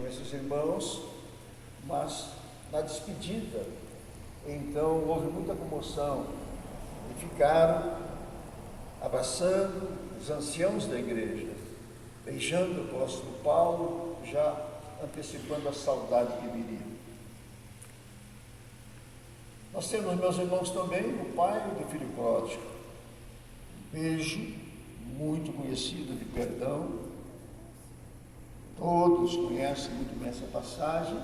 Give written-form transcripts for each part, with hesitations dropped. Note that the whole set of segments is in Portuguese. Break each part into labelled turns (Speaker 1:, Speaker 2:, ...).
Speaker 1: com esses irmãos, mas na despedida, então houve muita comoção e ficaram abraçando os anciãos da igreja, beijando o apóstolo Paulo, já antecipando a saudade que viria. Nós temos, meus irmãos, também o pai do filho pródigo, um beijo muito conhecido de perdão. Todos conhecem muito bem essa passagem.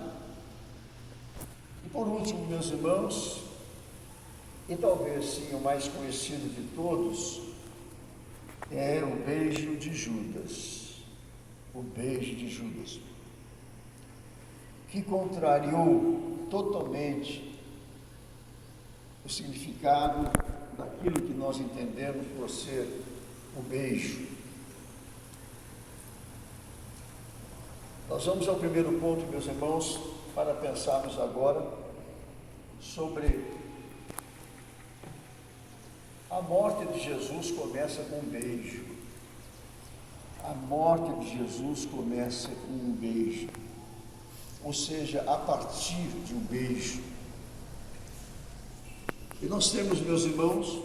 Speaker 1: E por último, meus irmãos, e talvez sim o mais conhecido de todos, é o beijo de Judas. O beijo de Judas, que contrariou totalmente o significado daquilo que nós entendemos por ser o beijo. Nós vamos ao primeiro ponto, meus irmãos, para pensarmos agora sobre a morte de Jesus. Começa com um beijo. A morte de Jesus começa com um beijo, ou seja, a partir de um beijo. E nós temos, meus irmãos,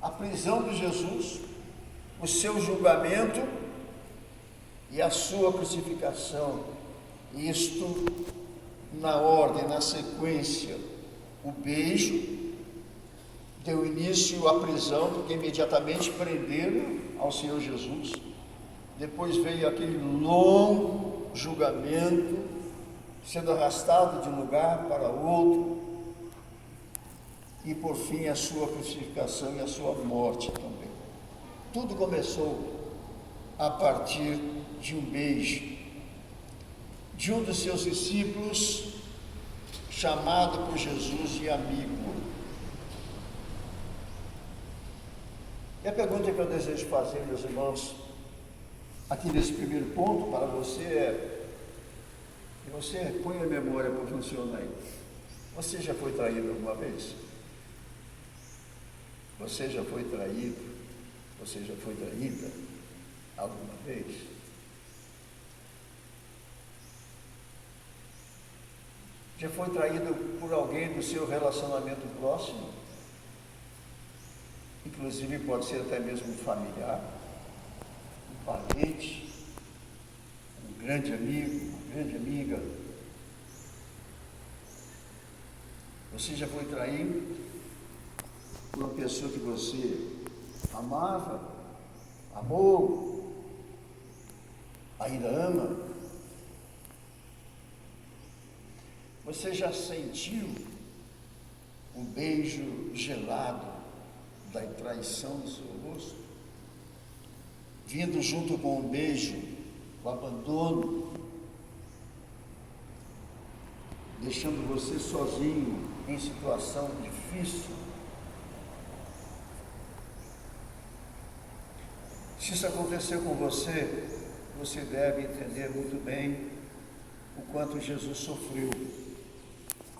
Speaker 1: a prisão de Jesus, o seu julgamento e a sua crucificação. Isto na ordem, na sequência. O beijo deu início à prisão, porque imediatamente prenderam ao Senhor Jesus. Depois veio aquele longo julgamento, sendo arrastado de um lugar para outro. E por fim a sua crucificação e a sua morte também. Tudo começou a partir de um beijo de um dos seus discípulos, chamado por Jesus de amigo. E a pergunta que eu desejo fazer, meus irmãos, aqui nesse primeiro ponto para você é, que você põe a memória para funcionar aí. Você já foi traído alguma vez? Você já foi traído? Você já foi traída alguma vez? Já foi traído por alguém do seu relacionamento próximo? Inclusive pode ser até mesmo um familiar, um parente, um grande amigo, uma grande amiga. Você já foi traído por uma pessoa que você amava, amou, ainda ama? Você já sentiu um beijo gelado da traição no seu rosto? Vindo junto com o beijo, o abandono, deixando você sozinho em situação difícil? Se isso aconteceu com você, você deve entender muito bem o quanto Jesus sofreu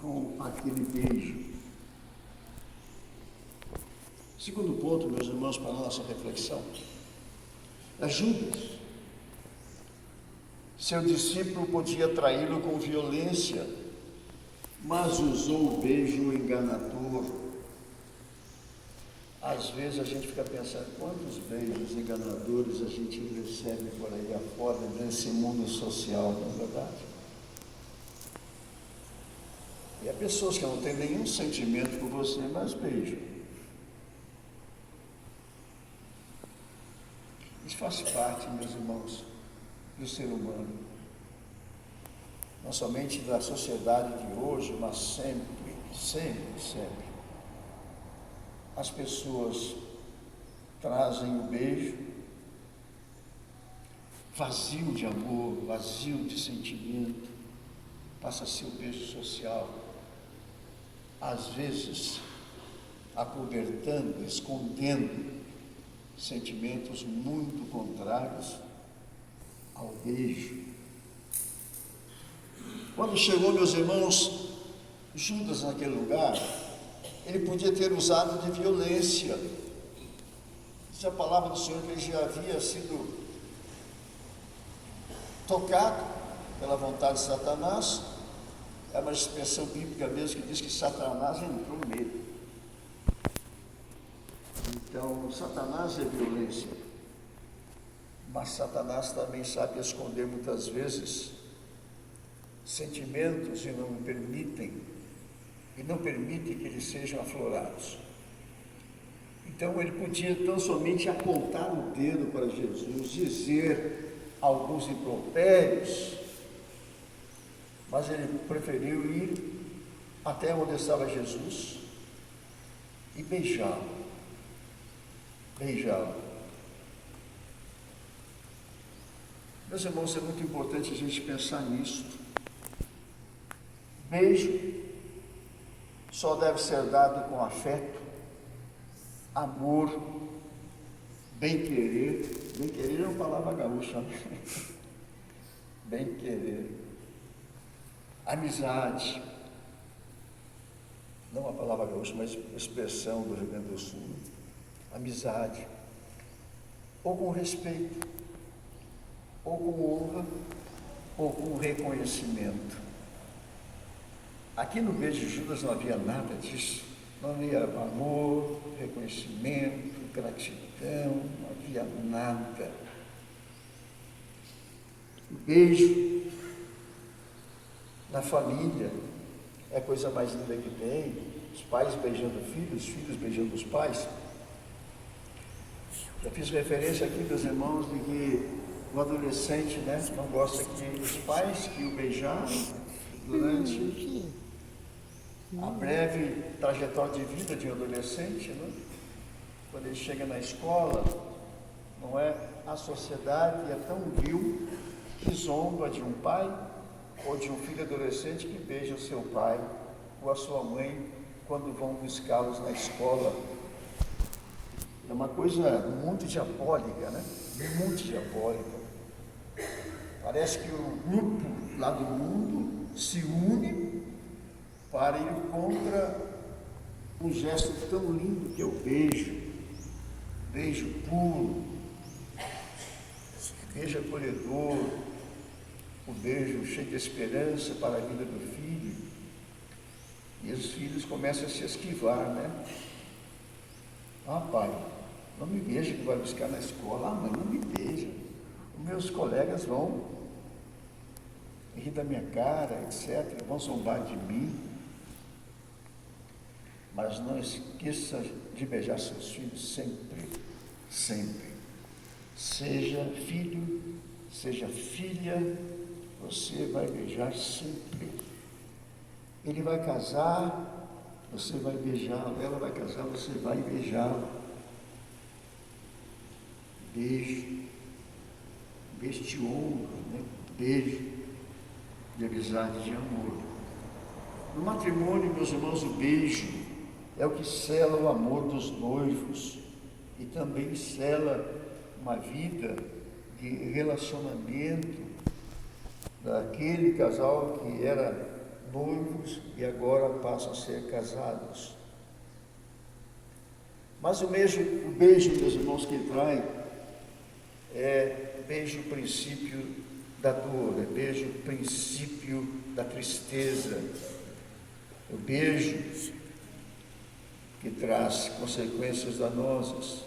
Speaker 1: com aquele beijo. Segundo ponto, meus irmãos, para a nossa reflexão, é Judas. Seu discípulo podia traí-lo com violência, mas usou o beijo enganador. Às vezes a gente fica pensando, quantos beijos enganadores a gente recebe por aí afora, nesse mundo social, não é verdade? E há pessoas que não têm nenhum sentimento por você, mas beijam. Isso faz parte, meus irmãos, do ser humano. Não somente da sociedade de hoje, mas sempre, sempre, sempre. As pessoas trazem o beijo vazio de amor, vazio de sentimento, passa a ser o beijo social, às vezes acobertando, escondendo sentimentos muito contrários ao beijo. Quando chegou, meus irmãos, Judas naquele lugar, ele podia ter usado de violência. Diz a palavra do Senhor que ele já havia sido tocado pela vontade de Satanás, é uma expressão bíblica mesmo que diz que Satanás entrou nele. Então, Satanás é violência, mas Satanás também sabe esconder muitas vezes sentimentos e não permite que eles sejam aflorados. Então ele podia tão somente apontar o dedo para Jesus, dizer alguns impropérios, mas ele preferiu ir até onde estava Jesus e beijá-lo. Meus irmãos, é muito importante a gente pensar nisso. Beijo só deve ser dado com afeto, amor, bem-querer. Bem-querer é uma palavra gaúcha, né? Bem-querer. Amizade. Não uma palavra gaúcha, mas expressão do Rio Grande do Sul. Amizade. Ou com respeito, ou com honra, ou com reconhecimento. Aqui no beijo de Judas não havia nada disso. Não havia amor, reconhecimento, gratidão, não havia nada. O beijo na família é a coisa mais linda que tem. Os pais beijando os filhos beijando os pais. Já fiz referência aqui, meus irmãos, de que o adolescente, né, não gosta que os pais que o beijaram durante a breve trajetória de vida de um adolescente, né? Quando ele chega na escola, não é? A sociedade é tão vil que zomba de um pai ou de um filho adolescente que beija o seu pai ou a sua mãe quando vão buscá-los na escola. É uma coisa muito diabólica, né? Muito diabólica. Parece que o grupo lá do mundo se une para ir contra um gesto tão lindo que é o beijo. Beijo puro, beijo acolhedor, o beijo cheio de esperança para a vida do filho. E os filhos começam a se esquivar, né? Ah, pai, não me beija que vai buscar na escola. Ah, mãe, não me beija. Os meus colegas vão rir da minha cara, etc., vão zombar de mim. Mas não esqueça de beijar seus filhos sempre, sempre. Seja filho, seja filha, você vai beijar sempre. Ele vai casar, você vai beijá-lo. Ela vai casar, você vai beijá-lo. Beijo. Beijo de honra, né? Beijo de amizade, de amor. No matrimônio, meus irmãos, o beijo é o que sela o amor dos noivos e também sela uma vida de relacionamento daquele casal que era noivos e agora passam a ser casados. Mas o beijo, meus irmãos, que trai é beijo princípio da dor, é beijo princípio da tristeza, o beijo que traz consequências danosas.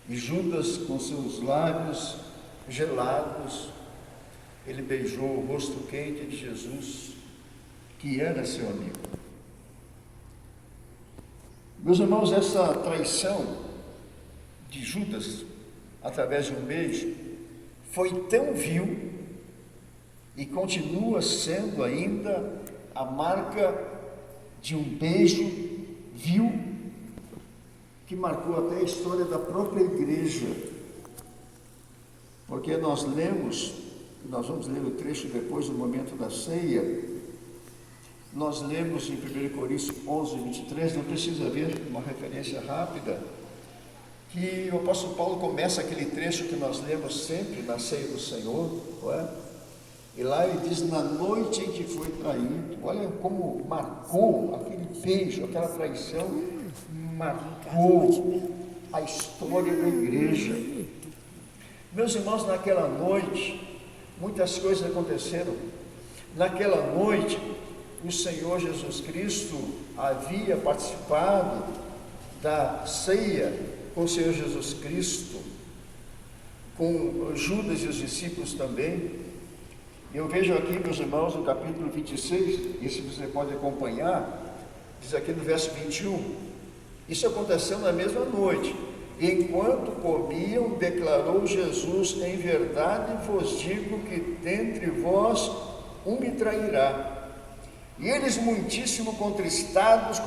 Speaker 1: E Judas, com seus lábios gelados, ele beijou o rosto quente de Jesus, que era seu amigo. Meus irmãos, essa traição de Judas, através de um beijo, foi tão vil e continua sendo ainda a marca de um beijo vil que marcou até a história da própria igreja, porque nós vamos ler o trecho depois do momento da ceia. Nós lemos em 1 Coríntios 11, 23, não precisa ver, uma referência rápida, que o apóstolo Paulo começa aquele trecho que nós lemos sempre na ceia do Senhor, não é? E lá ele diz, na noite em que foi traído. Olha como marcou aquele beijo, aquela traição, marcou a história da igreja. Meus irmãos, naquela noite, Muitas coisas aconteceram. Naquela noite, o Senhor Jesus Cristo havia participado da ceia com o Senhor Jesus Cristo, com Judas e os discípulos também. Eu vejo aqui, meus irmãos, no capítulo 26, e se você pode acompanhar, diz aqui no verso 21, isso aconteceu na mesma noite. Enquanto comiam, declarou Jesus: em verdade vos digo que dentre vós um me trairá. E eles, muitíssimo contristados,